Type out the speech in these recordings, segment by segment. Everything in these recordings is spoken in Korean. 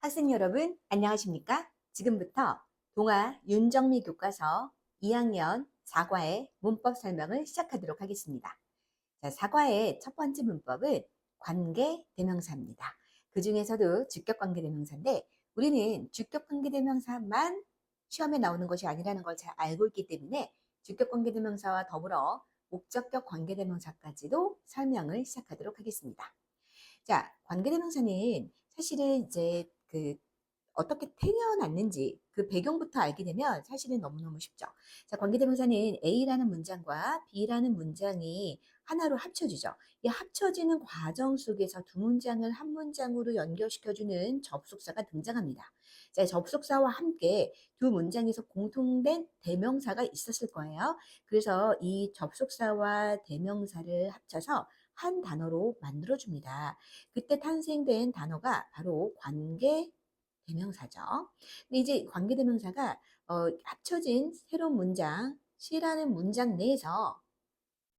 학생 여러분, 안녕하십니까? 지금부터 동아 윤정미 교과서 2학년 사과의 문법 설명을 시작하도록 하겠습니다. 자, 사과의 첫 번째 문법은 관계대명사입니다. 그 중에서도 주격관계대명사인데 우리는 주격관계대명사만 시험에 나오는 것이 아니라는 걸 잘 알고 있기 때문에 주격관계대명사와 더불어 목적격 관계대명사까지도 설명을 시작하도록 하겠습니다. 자, 관계대명사는 사실은 이제 어떻게 태어났는지 그 배경부터 알게 되면 사실은 너무너무 쉽죠. 자, 관계대명사는 A라는 문장과 B라는 문장이 하나로 합쳐지죠. 이 합쳐지는 과정 속에서 두 문장을 한 문장으로 연결시켜주는 접속사가 등장합니다. 자, 접속사와 함께 두 문장에서 공통된 대명사가 있었을 거예요. 그래서 이 접속사와 대명사를 합쳐서 한 단어로 만들어줍니다. 그때 탄생된 단어가 바로 관계 대명사죠. 근데 이제 관계대명사가 합쳐진 새로운 문장, 시라는 문장 내에서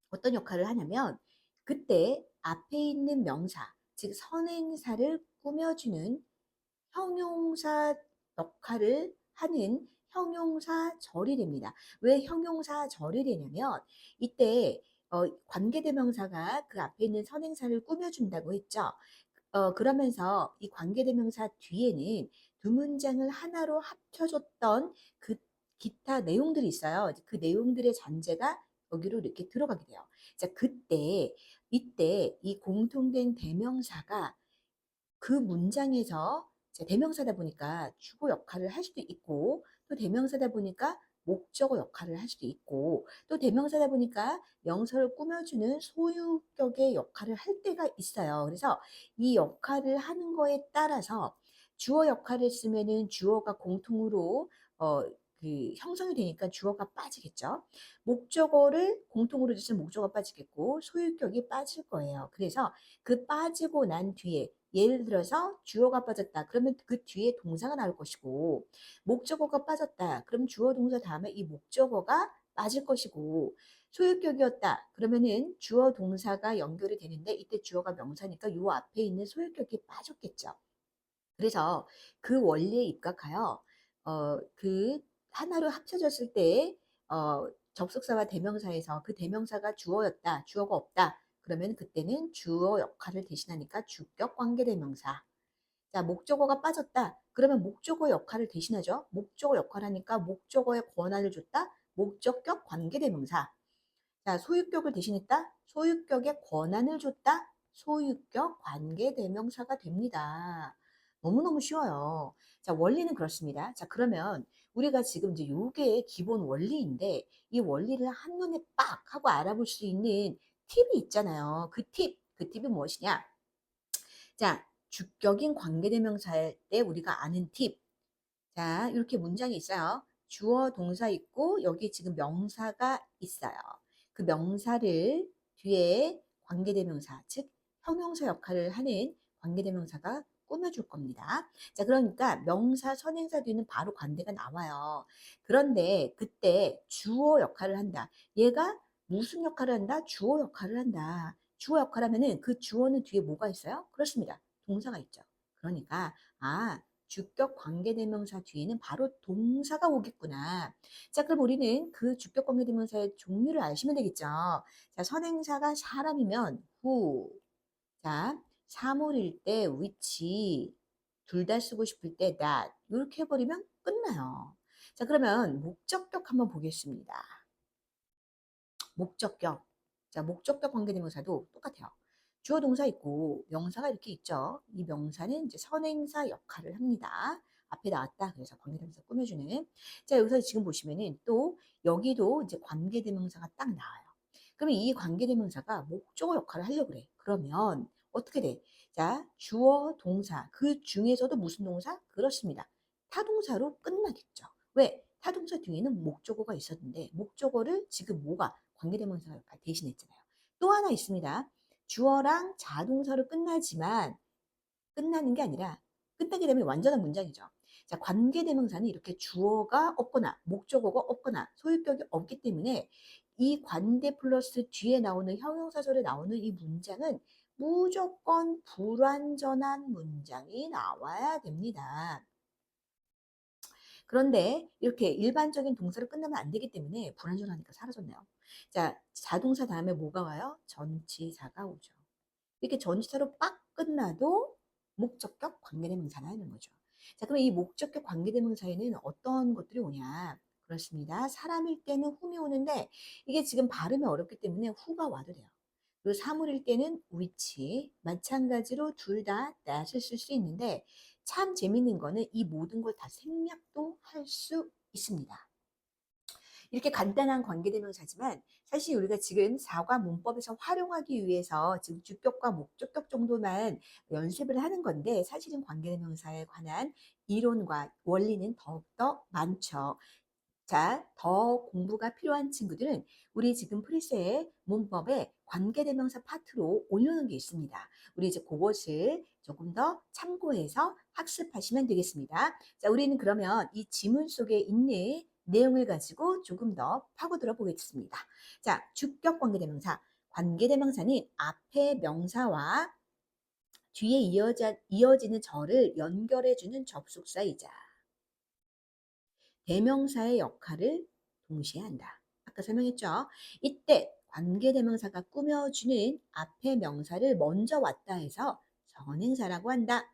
어떤 역할을 하냐면 그때 앞에 있는 명사, 즉 선행사를 꾸며주는 형용사 역할을 하는 형용사절이 됩니다. 왜 형용사절이 되냐면 이때 관계대명사가 그 앞에 있는 선행사를 꾸며준다고 했죠. 그러면서 이 관계대명사 뒤에는 두 문장을 하나로 합쳐줬던 그 기타 내용들이 있어요. 그 내용들의 잔재가 여기로 이렇게 들어가게 돼요. 자, 이때 이 공통된 대명사가 그 문장에서 대명사다 보니까 주어 역할을 할 수도 있고 또 대명사다 보니까 목적어 역할을 할 수도 있고 또 대명사다 보니까 명사를 꾸며주는 소유격의 역할을 할 때가 있어요. 그래서 이 역할을 하는 거에 따라서 주어 역할을 쓰면은 주어가 공통으로 형성이 되니까 주어가 빠지겠죠. 목적어를 공통으로 쓰면 목적어가 빠지겠고 소유격이 빠질 거예요. 그래서 그 빠지고 난 뒤에 예를 들어서 주어가 빠졌다. 그러면 그 뒤에 동사가 나올 것이고 목적어가 빠졌다. 그럼 주어 동사 다음에 이 목적어가 빠질 것이고 소유격이었다. 그러면은 주어 동사가 연결이 되는데 이때 주어가 명사니까 요 앞에 있는 소유격이 빠졌겠죠. 그래서 그 원리에 입각하여 그 하나로 합쳐졌을 때 접속사와 대명사에서 그 대명사가 주어였다, 주어가 없다. 그러면 그때는 주어 역할을 대신하니까 주격 관계대명사. 자, 목적어가 빠졌다. 그러면 목적어 역할을 대신하죠. 목적어 역할 하니까 목적어에 권한을 줬다. 목적격 관계대명사. 자, 소유격을 대신했다. 소유격에 권한을 줬다. 소유격 관계대명사가 됩니다. 너무너무 쉬워요. 자, 원리는 그렇습니다. 자, 그러면 우리가 지금 이제 요게 기본 원리인데 이 원리를 한눈에 빡 하고 알아볼 수 있는 팁이 있잖아요. 그 팁이 무엇이냐? 자, 주격인 관계대명사일 때 우리가 아는 팁. 자, 이렇게 문장이 있어요. 주어, 동사 있고 여기 지금 명사가 있어요. 그 명사를 뒤에 관계대명사, 즉 형용사 역할을 하는 관계대명사가 꾸며줄 겁니다. 자, 그러니까 명사, 선행사 뒤는 바로 관계가 나와요. 그런데 그때 주어 역할을 한다. 얘가 무슨 역할을 한다? 주어 역할을 한다. 주어 역할 하면은 그 주어는 뒤에 뭐가 있어요? 그렇습니다. 동사가 있죠. 그러니까 주격 관계대명사 뒤에는 바로 동사가 오겠구나. 자, 그럼 우리는 그 주격 관계대명사의 종류를 아시면 되겠죠. 자, 선행사가 사람이면 who, 자, 사물일 때 which, 둘 다 쓰고 싶을 때 that 이렇게 해버리면 끝나요. 자, 그러면 목적격 한번 보겠습니다. 목적격. 자, 목적격 관계대명사도 똑같아요. 주어 동사 있고 명사가 이렇게 있죠. 이 명사는 이제 선행사 역할을 합니다. 앞에 나왔다. 그래서 관계대명사 꾸며주는. 자, 여기서 지금 보시면은 또 여기도 이제 관계대명사가 딱 나와요. 그러면 이 관계대명사가 목적어 역할을 하려고 그래. 그러면 어떻게 돼? 자, 주어 동사. 그 중에서도 무슨 동사? 그렇습니다. 타동사로 끝나겠죠. 왜? 타동사 뒤에는 목적어가 있었는데 목적어를 지금 뭐가 관계대명사가 대신했잖아요. 또 하나 있습니다. 주어랑 자동사로 끝나지만 끝나는 게 아니라 끝나게 되면 완전한 문장이죠. 자, 관계대명사는 이렇게 주어가 없거나 목적어가 없거나 소유격이 없기 때문에 이 관대 플러스 뒤에 나오는 형용사절에 나오는 이 문장은 무조건 불완전한 문장이 나와야 됩니다. 그런데 이렇게 일반적인 동사로 끝나면 안 되기 때문에 불완전하니까 사라졌네요. 자, 자동사 다음에 뭐가 와요? 전치사가 오죠. 이렇게 전치사로 빡 끝나도 목적격 관계대명사가 하는 거죠. 자, 그럼 이 목적격 관계대명사에는 어떤 것들이 오냐? 그렇습니다. 사람일 때는 whom이 오는데 이게 지금 발음이 어렵기 때문에 who가 와도 돼요. 그리고 사물일 때는 which, 마찬가지로 둘 다 that을 쓸 수 있는데 참 재밌는 거는 이 모든 걸 다 생략도 할 수 있습니다. 이렇게 간단한 관계대명사지만 사실 우리가 지금 사과 문법에서 활용하기 위해서 지금 주격과 목적격 정도만 연습을 하는 건데 사실은 관계대명사에 관한 이론과 원리는 더욱더 많죠. 자, 더 공부가 필요한 친구들은 우리 지금 프리세의 문법에 관계대명사 파트로 올려놓은 게 있습니다. 우리 이제 그것을 조금 더 참고해서 학습하시면 되겠습니다. 자, 우리는 그러면 이 지문 속에 있는 내용을 가지고 조금 더 파고들어 보겠습니다. 자, 주격 관계대명사. 관계대명사는 앞에 명사와 뒤에 이어지는 절을 연결해주는 접속사이자 대명사의 역할을 동시에 한다. 아까 설명했죠? 이때 관계대명사가 꾸며주는 앞에 명사를 먼저 왔다 해서 선행사라고 한다.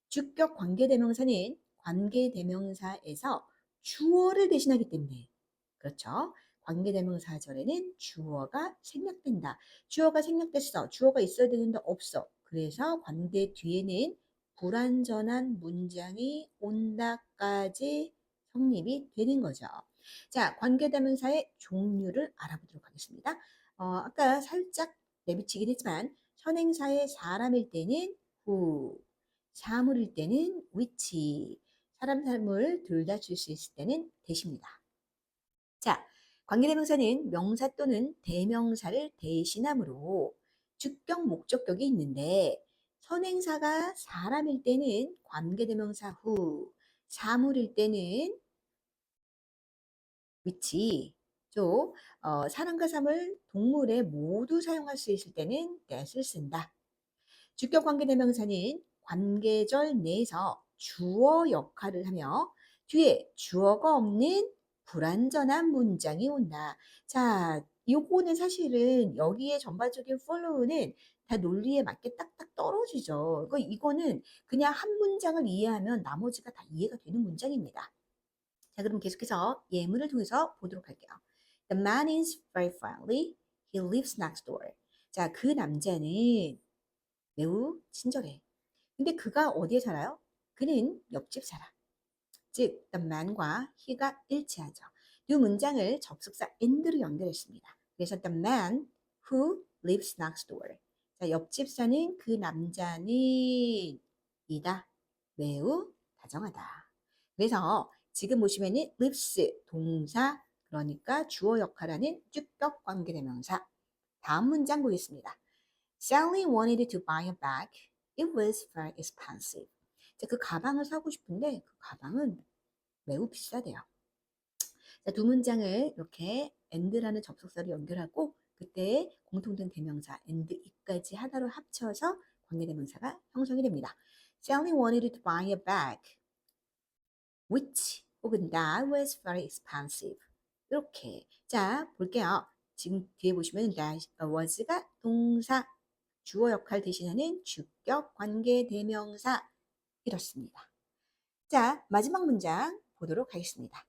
주격 관계대명사는 관계대명사에서 주어를 대신하기 때문에 그렇죠. 관계대명사절에는 주어가 생략된다. 주어가 생략됐어. 주어가 있어야 되는데 없어. 그래서 관계 뒤에는 불완전한 문장이 온다까지 성립이 되는 거죠. 자, 관계대명사의 종류를 알아보도록 하겠습니다. 아까 살짝 내비치긴 했지만 선행사의 사람일 때는 who, 사물일 때는 which, 사람, 사물 둘 다 줄 수 있을 때는 대시입니다. 자, 관계대명사는 명사 또는 대명사를 대신함으로 주격, 목적격이 있는데 선행사가 사람일 때는 관계대명사 who, 사물일 때는 which, 또 사람과 사물, 동물에 모두 사용할 수 있을 때는 that을 쓴다. 주격 관계대명사는 관계절 내에서 주어 역할을 하며 뒤에 주어가 없는 불완전한 문장이 온다. 자, 요거는 사실은 여기에 전반적인 follow는 다 논리에 맞게 딱딱 떨어지죠. 이거는 그냥 한 문장을 이해하면 나머지가 다 이해가 되는 문장입니다. 자, 그럼 계속해서 예문을 통해서 보도록 할게요. The man is very friendly. He lives next door. 자, 그 남자는 매우 친절해. 근데 그가 어디에 살아요? 그는 옆집 살아. 즉, the man과 he가 일치하죠. 이 문장을 접속사 and로 연결했습니다. 그래서 the man who lives next door. 자, 옆집 사는 그 남자는 이다. 매우 다정하다. 그래서 지금 보시면은 lives 동사 그러니까 주어 역할하는 주격 관계대명사. 다음 문장 보겠습니다. Sally wanted to buy a bag. It was very expensive. 자, 그 가방을 사고 싶은데 그 가방은 매우 비싸대요. 자, 두 문장을 이렇게 and라는 접속사로 연결하고 그때 공통된 대명사 and 이까지 하나로 합쳐서 관계대명사가 형성이 됩니다. Sally wanted to buy a bag, which 혹은 that was very expensive. 이렇게 자 볼게요. 지금 뒤에 보시면 that was가 동사, 주어 역할 대신하는 주격 관계대명사 이렇습니다. 자, 마지막 문장 보도록 하겠습니다.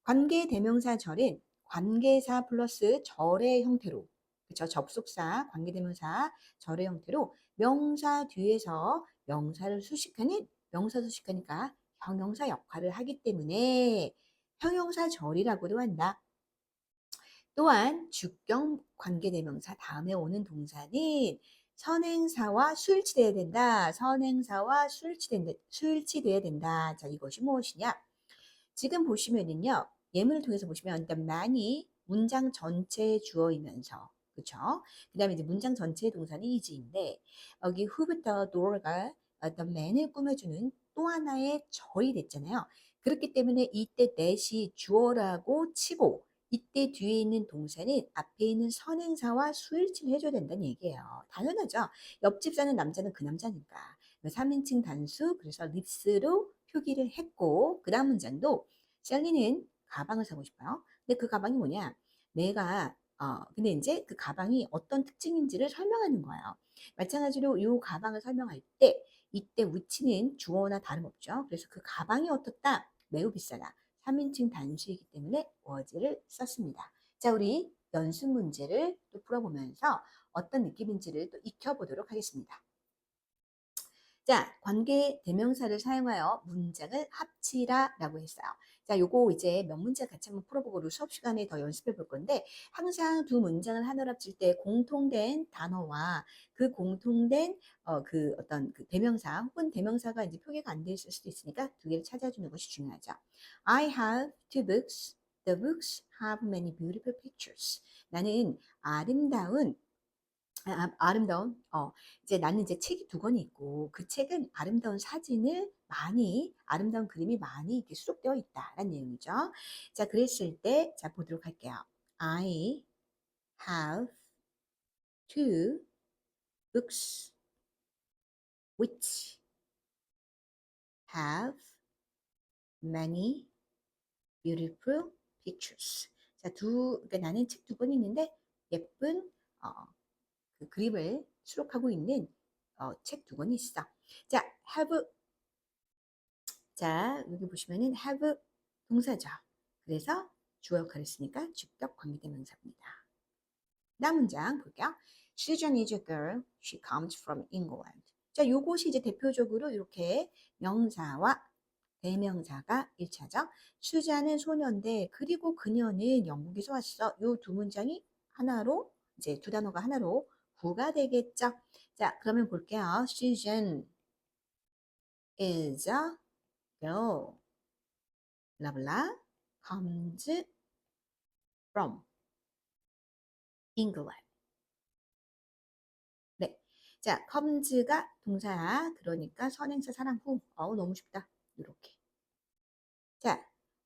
관계대명사 절은 관계사 플러스 절의 형태로 그렇죠? 접속사, 관계대명사, 절의 형태로 명사 뒤에서 명사를 수식하는 명사 수식하니까 형용사 역할을 하기 때문에 형용사절이라고도 한다. 또한 주격 관계대명사 다음에 오는 동사는 선행사와 수일치돼야 된다. 선행사와 수일치돼야 된다. 자, 이것이 무엇이냐? 지금 보시면은요. 예문을 통해서 보시면 the man이 문장 전체의 주어이면서 그렇죠? 그다음에 이제 문장 전체의 동사는 is인데 여기 who부터 door가 the man을 꾸며주는 또 하나의 절이 됐잖아요. 그렇기 때문에 이때 that이 주어라고 치고 이때 뒤에 있는 동사는 앞에 있는 선행사와 수일치를 해줘야 된다는 얘기예요. 당연하죠. 옆집 사는 남자는 그 남자니까. 3인칭 단수, 그래서 립스로 표기를 했고, 그 다음 문장도 셀리는 가방을 사고 싶어요. 근데 그 가방이 뭐냐? 근데 이제 그 가방이 어떤 특징인지를 설명하는 거예요. 마찬가지로 이 가방을 설명할 때, 이때 위치는 주어나 다름없죠. 그래서 그 가방이 어떻다? 매우 비싸다. 3인칭 단수이기 때문에 was를 썼습니다. 자, 우리 연습 문제를 또 풀어보면서 어떤 느낌인지를 또 익혀보도록 하겠습니다. 자, 관계 대명사를 사용하여 문장을 합치라 라고 했어요. 자, 요거 이제 몇 문제 같이 한번 풀어보고 수업 시간에 더 연습해 볼 건데, 항상 두 문장을 하나로 합칠 때 공통된 단어와 그 공통된 그 어떤 그 대명사 혹은 대명사가 이제 표기가 안 돼 있을 수도 있으니까 두 개를 찾아주는 것이 중요하죠. I have two books. The books have many beautiful pictures. 나는 아름다운 이제 나는 이제 책이 두 권이 있고 그 책은 아름다운 사진을 많이 아름다운 그림이 많이 이렇게 수록되어 있다라는 내용이죠. 자, 그랬을 때 자 보도록 할게요. I have two books which have many beautiful pictures. 자, 그러니까 나는 책 두 권 있는데 예쁜 어, 그 그림을 수록하고 있는 책 두 권이 있어. 자, have 자, 여기 보시면은 have 동사죠. 그래서 주어 역할을 했으니까 주격 관계대명사입니다. 다음 문장 볼게요. Susan is a girl. She comes from England. 자, 요것이 이제 대표적으로 이렇게 명사와 대명사가 일치하죠. 수자는 소녀인데 그리고 그녀는 영국에서 왔어. 요 두 문장이 하나로 이제 두 단어가 하나로 구가 되겠죠. 자, 그러면 볼게요. Susan is a girl. 블라블라 comes from England. 네. 자, comes가 동사야. 그러니까 선행사 사람 후. 너무 쉽다. 이렇게. 자,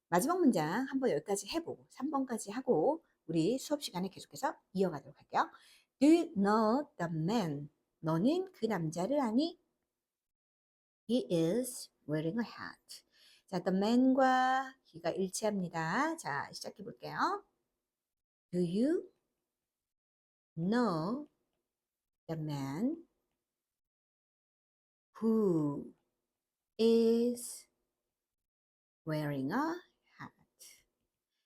마지막 문장 한번 여기까지 해보고 3번까지 하고 우리 수업 시간에 계속해서 이어가도록 할게요. Do you know the man? 너는 그 남자를 아니? He is wearing a hat. 자, the man과 he가 일치합니다. 자, 시작해 볼게요. Do you know the man who is wearing a hat?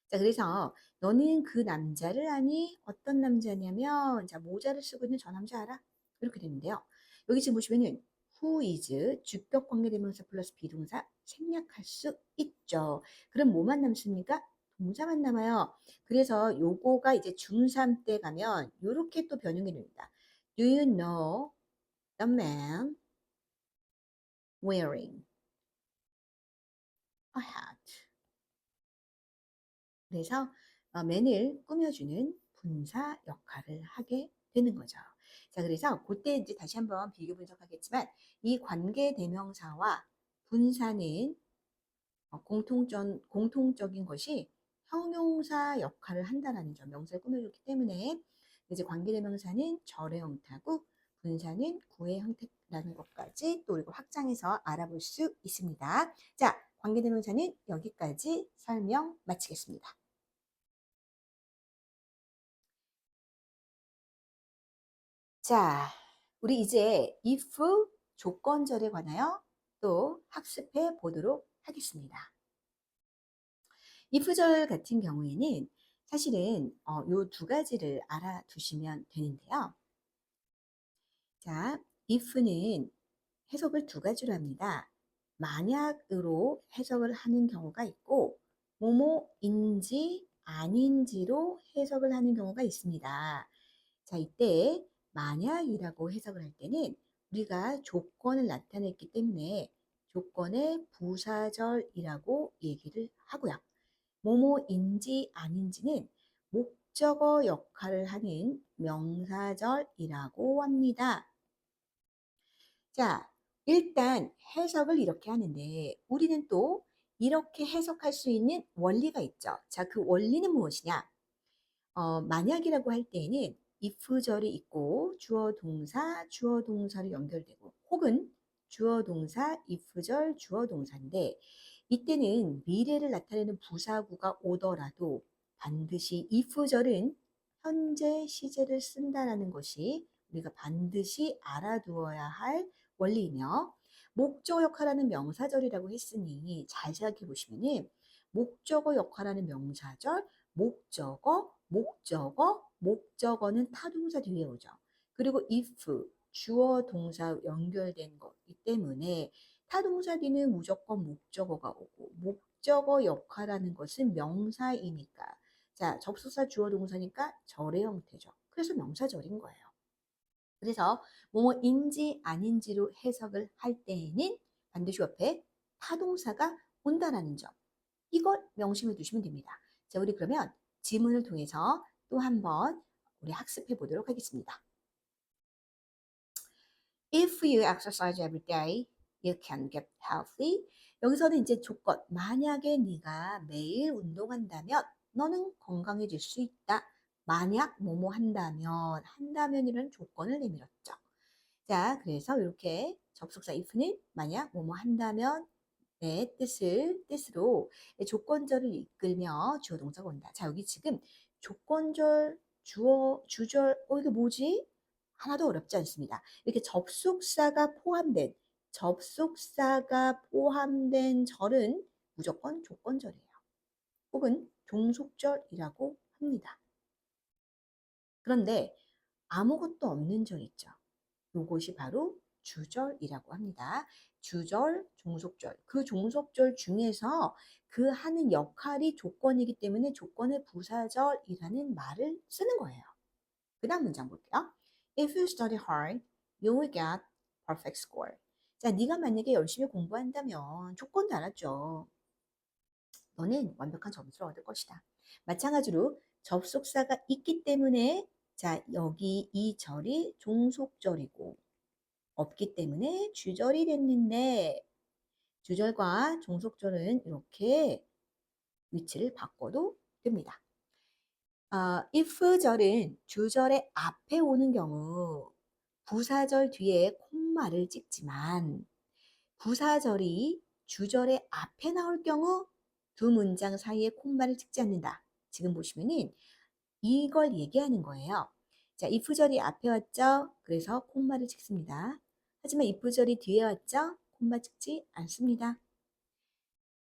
자, 그래서 너는 그 남자를 아니? 어떤 남자냐면, 자, 모자를 쓰고 있는 저 남자 알아? 이렇게 되는데요. 여기 지금 보시면은 who is 주격 관계대명사 플러스 비동사 생략할 수 있죠. 그럼 뭐만 남습니까? 동사만 남아요. 그래서 요거가 이제 중3 때 가면 요렇게 또 변형이 됩니다. Do you know the man wearing a hat? 그래서 맨을 꾸며주는 분사 역할을 하게 되는 거죠. 자, 그래서 그때 이제 다시 한번 비교 분석하겠지만 이 관계 대명사와 분사는 공통적인 것이 형용사 역할을 한다라는 점, 명사를 꾸며줬기 때문에 이제 관계 대명사는 절의 형태고 분사는 구의 형태라는 것까지 또 그리고 확장해서 알아볼 수 있습니다. 자, 관계 대명사는 여기까지 설명 마치겠습니다. 자, 우리 이제 if 조건절에 관하여 또 학습해 보도록 하겠습니다. if절 같은 경우에는 사실은 요 두 가지를 알아두시면 되는데요. 자, if는 해석을 두 가지로 합니다. 만약으로 해석을 하는 경우가 있고 뭐뭐인지 아닌지로 해석을 하는 경우가 있습니다. 자, 이때 만약이라고 해석을 할 때는 우리가 조건을 나타냈기 때문에 조건의 부사절이라고 얘기를 하고요. 뭐뭐인지 아닌지는 목적어 역할을 하는 명사절이라고 합니다. 자, 일단 해석을 이렇게 하는데 우리는 또 이렇게 해석할 수 있는 원리가 있죠. 자, 그 원리는 무엇이냐? 만약이라고 할 때에는 if절이 있고 주어 동사, 주어 동사로 연결되고 혹은 주어 동사, if절, 주어 동사인데 이때는 미래를 나타내는 부사구가 오더라도 반드시 if절은 현재 시제를 쓴다라는 것이 우리가 반드시 알아두어야 할 원리이며 목적어 역할하는 명사절이라고 했으니 잘 생각해 보시면은 목적어 역할하는 명사절 목적어는 타동사 뒤에 오죠. 그리고 if, 주어, 동사 연결된 거기 때문에 타동사 뒤는 무조건 목적어가 오고 목적어 역할하는 것은 명사이니까 자, 접속사 주어 동사니까 절의 형태죠. 그래서 명사절인 거예요. 그래서 뭐뭐인지 아닌지로 해석을 할 때에는 반드시 옆에 타동사가 온다라는 점. 이걸 명심해 두시면 됩니다. 자, 우리 그러면 지문을 통해서 또 한번 우리 학습해 보도록 하겠습니다. If you exercise every day, you can get healthy. 여기서는 이제 조건, 만약에 네가 매일 운동한다면 너는 건강해질 수 있다. 만약 뭐뭐 한다면이라는 조건을 내밀었죠. 자, 그래서 이렇게 접속사 if는 만약 뭐뭐 한다면 네, 뜻으로 조건절을 이끌며 주어 동사가 온다. 자, 여기 지금 조건절, 주절, 이게 뭐지? 하나도 어렵지 않습니다. 이렇게 접속사가 포함된 절은 무조건 조건절이에요. 혹은 종속절이라고 합니다. 그런데 아무것도 없는 절 있죠. 이것이 바로 주절이라고 합니다. 주절, 종속절. 그 종속절 중에서 그 하는 역할이 조건이기 때문에 조건의 부사절이라는 말을 쓰는 거예요. 그 다음 문장 볼게요. If you study hard, you will get perfect score. 자, 네가 만약에 열심히 공부한다면 조건도 알았죠. 너는 완벽한 점수를 얻을 것이다. 마찬가지로 접속사가 있기 때문에 자, 여기 이 절이 종속절이고 없기 때문에 주절이 됐는데 주절과 종속절은 이렇게 위치를 바꿔도 됩니다. if절은 주절의 앞에 오는 경우 부사절 뒤에 콤마를 찍지만 부사절이 주절의 앞에 나올 경우 두 문장 사이에 콤마를 찍지 않는다. 지금 보시면은 이걸 얘기하는 거예요. 자, if절이 앞에 왔죠? 그래서 콤마를 찍습니다. 하지만 if절이 뒤에 왔죠? 콤마 찍지 않습니다.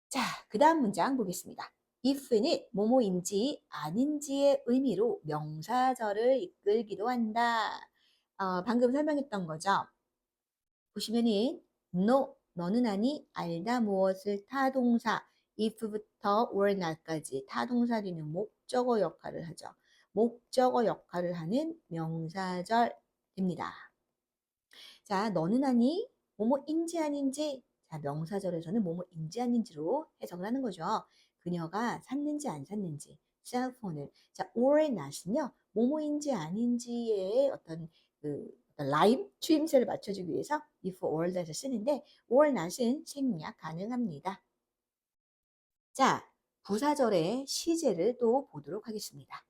자, 그 다음 문장 보겠습니다. if는 뭐뭐인지 아닌지의 의미로 명사절을 이끌기도 한다. 방금 설명했던 거죠. 보시면은 너는 아니, 알다 무엇을 타동사 if부터 or not까지 타동사 뒤는 목적어 역할을 하죠. 목적어 역할을 하는 명사절 됩니다. 자, 너는 아니, 뭐뭐인지 아닌지. 자, 명사절에서는 뭐뭐인지 아닌지로 해석을 하는 거죠. 그녀가 샀는지 안 샀는지. 셀폰을. 자, or not은요, 뭐뭐인지 아닌지의 어떤 라임, 추임새를 맞춰주기 위해서 if or that을 쓰는데 or not은 생략 가능합니다. 자, 부사절의 시제를 또 보도록 하겠습니다.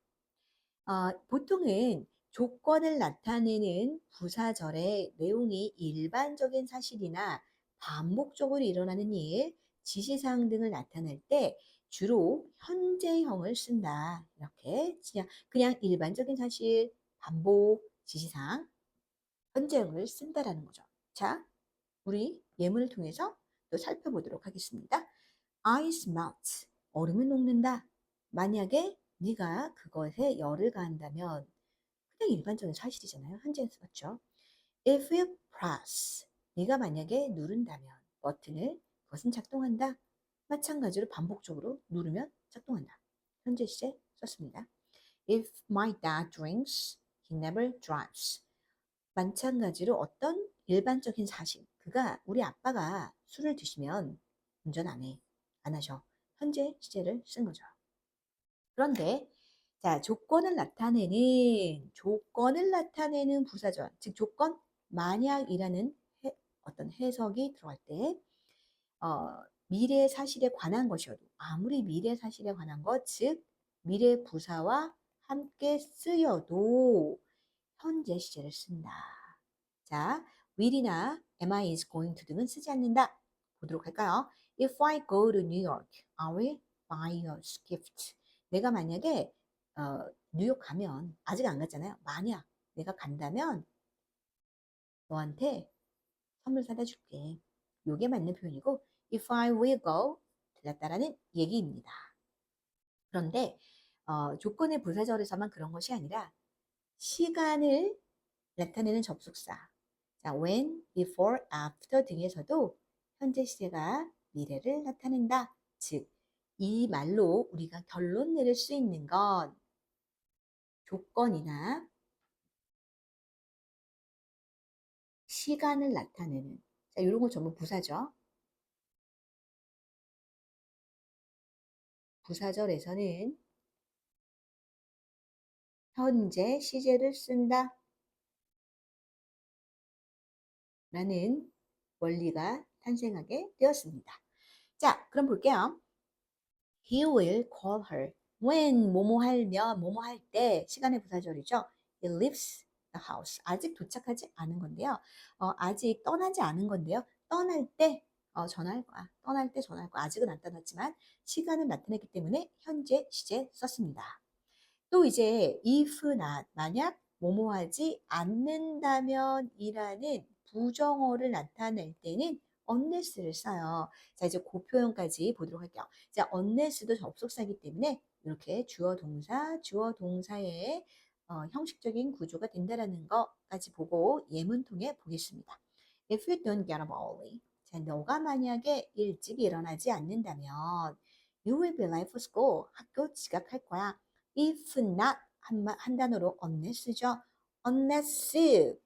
보통은 조건을 나타내는 부사절의 내용이 일반적인 사실이나 반복적으로 일어나는 일, 지시사항 등을 나타낼 때 주로 현재형을 쓴다. 이렇게 그냥 일반적인 사실, 반복, 지시사항, 현재형을 쓴다라는 거죠. 자, 우리 예문을 통해서 또 살펴보도록 하겠습니다. Ice melt. 얼음은 녹는다. 만약에 네가 그것에 열을 가한다면 그냥 일반적인 사실이잖아요. 현재에서 맞죠? If you press. 네가 만약에 누른다면 버튼을 그것은 작동한다. 마찬가지로 반복적으로 누르면 작동한다. 현재 시제 썼습니다. If my dad drinks, he never drives. 마찬가지로 어떤 일반적인 사실, 우리 아빠가 술을 드시면 운전 안 하셔. 현재 시제를 쓴 거죠. 그런데 자, 조건을 나타내는 부사절, 즉 조건 만약이라는 어떤 해석이 들어갈 때 미래 사실에 관한 것이어도 아무리 미래 사실에 관한 것, 즉 미래 부사와 함께 쓰여도 현재 시제를 쓴다. 자, will이나 am I is going to 등은 쓰지 않는다. 보도록 할까요? If I go to New York, I will buy you a gift. 내가 만약에 뉴욕 가면 아직 안 갔잖아요. 만약 내가 간다면 너한테 선물 사다 줄게. 요게 맞는 표현이고 if I will go 들렸다라는 얘기입니다. 그런데 조건의 부사절에서만 그런 것이 아니라 시간을 나타내는 접속사 자, when, before, after 등에서도 현재 시제가 미래를 나타낸다. 즉, 이 말로 우리가 결론 내릴 수 있는 건 조건이나 시간을 나타내는 자, 이런 거 전부 부사죠. 부사절에서는 현재 시제를 쓴다 라는 원리가 탄생하게 되었습니다. 자, 그럼 볼게요. He will call her when 뭐뭐 하면 뭐뭐 할 때 시간의 부사절이죠. He leaves the house. 아직 도착하지 않은 건데요. 아직 떠나지 않은 건데요. 떠날 때 전화할 거야. 떠날 때 전화할 거야. 아직은 안 떠났지만 시간을 나타냈기 때문에 현재 시제 썼습니다. 또 이제 if not 만약 뭐뭐 하지 않는다면 이라는 부정어를 나타낼 때는 unless를 써요. 자, 이제 그 표현까지 보도록 할게요. 자, unless도 접속사이기 때문에 이렇게 주어 동사의 형식적인 구조가 된다라는 것까지 보고 예문 통해 보겠습니다. If you don't get up early. 자, 너가 만약에 일찍 일어나지 않는다면 you will be late for school. 학교 지각할 거야. If not 한 단어로 unless죠. Unless you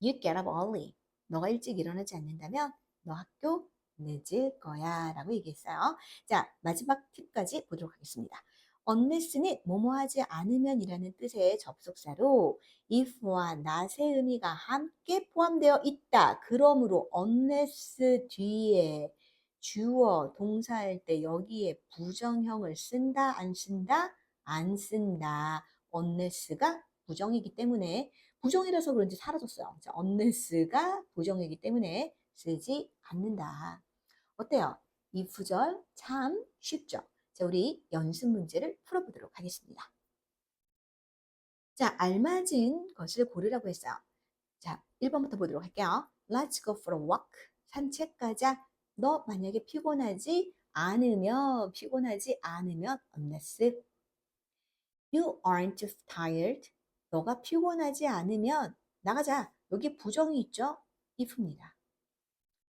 get up early. 너가 일찍 일어나지 않는다면 너 학교 늦을 거야 라고 얘기했어요. 자, 마지막 팁까지 보도록 하겠습니다. unless는 뭐뭐 하지 않으면 이라는 뜻의 접속사로 if와 not의 의미가 함께 포함되어 있다. 그러므로 unless 뒤에 주어, 동사할 때 여기에 부정형을 쓴다, 안 쓴다? 안 쓴다. unless가 부정이기 때문에 부정이라서 그런지 사라졌어요. 자, unless가 부정이기 때문에 쓰지 않는다. 어때요? 이 구절 참 쉽죠? 자, 우리 연습 문제를 풀어보도록 하겠습니다. 자, 알맞은 것을 고르라고 했어요. 자, 1번부터 보도록 할게요. Let's go for a walk. 산책 가자. 너 만약에 피곤하지 않으면 unless you aren't tired. 너가 피곤하지 않으면 나가자. 여기 부정이 있죠? if입니다.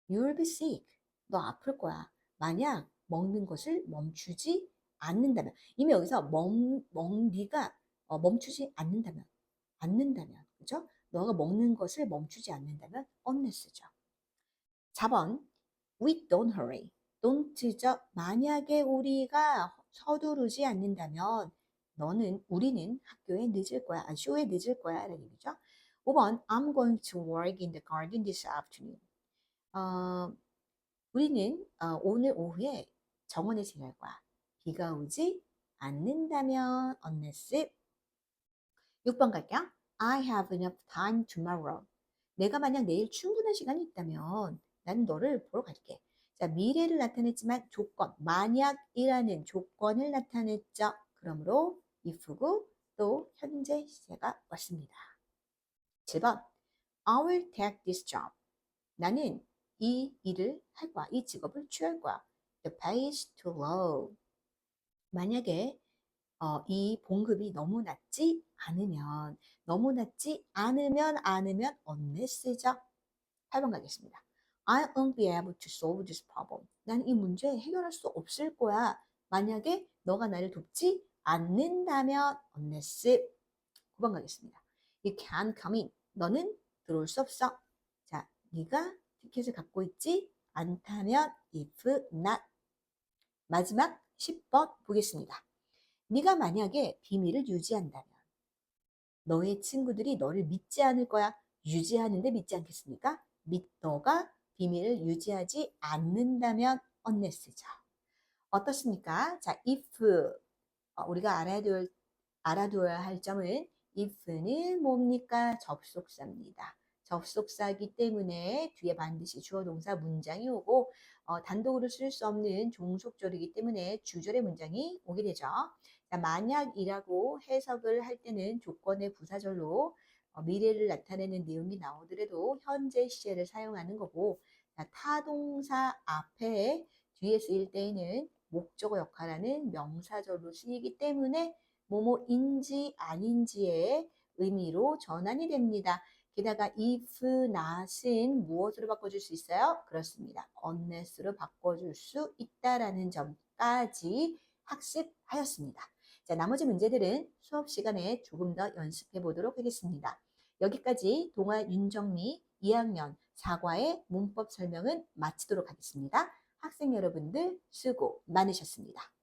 You'll be sick. 너 아플 거야. 만약 먹는 것을 멈추지 않는다면. 이미 여기서 네가 멈추지 않는다면. 그죠? 너가 먹는 것을 멈추지 않는다면 unless죠. 4번. We don't hurry. don't죠. 만약에 우리가 서두르지 않는다면 우리는 학교에 늦을 거야. 쇼에 늦을 거야. 라는 얘기죠. 5번. I'm going to work in the garden this afternoon. 우리는 오늘 오후에 정원에 지낼 거야. 비가 오지 않는다면 unless 6번 갈게요. I have enough time tomorrow. 내가 만약 내일 충분한 시간이 있다면 나는 너를 보러 갈게. 자, 미래를 나타냈지만 조건, 만약이라는 조건을 나타냈죠. 그러므로 if고 또 현재 시제가 왔습니다. 7번 I will take this job. 나는 이 일을 할 거야. 이 직업을 취할 거야. The pay is too low. 만약에 이 봉급이 너무 낮지 않으면 unless죠. 8번 가겠습니다. I won't be able to solve this problem. 난 이 문제 해결할 수 없을 거야. 만약에 너가 나를 돕지 않는다면 unless 9번 가겠습니다. You can't come in. 너는 들어올 수 없어. 자, 네가 티켓을 갖고 있지 않다면 if not. 마지막 10번 보겠습니다. 네가 만약에 비밀을 유지한다면 너의 친구들이 너를 믿지 않을 거야. 유지하는데 믿지 않겠습니까? 너가 비밀을 유지하지 않는다면 unless죠. 어떻습니까? 자, if 우리가 알아둬야 할 점은 if는 뭡니까? 접속사입니다. 접속사이기 때문에 뒤에 반드시 주어 동사 문장이 오고 단독으로 쓸 수 없는 종속절이기 때문에 주절의 문장이 오게 되죠. 자, 만약이라고 해석을 할 때는 조건의 부사절로 미래를 나타내는 내용이 나오더라도 현재 시제를 사용하는 거고, 자, 타동사 앞에 뒤에 쓰일 때에는 목적어 역할하는 명사절로 쓰이기 때문에 뭐뭐인지 아닌지의 의미로 전환이 됩니다. 게다가 if, not은 무엇으로 바꿔줄 수 있어요? 그렇습니다. unless로 바꿔줄 수 있다라는 점까지 학습하였습니다. 자, 나머지 문제들은 수업 시간에 조금 더 연습해 보도록 하겠습니다. 여기까지 동아 윤정미 2학년 사과의 문법 설명은 마치도록 하겠습니다. 학생 여러분들 수고 많으셨습니다.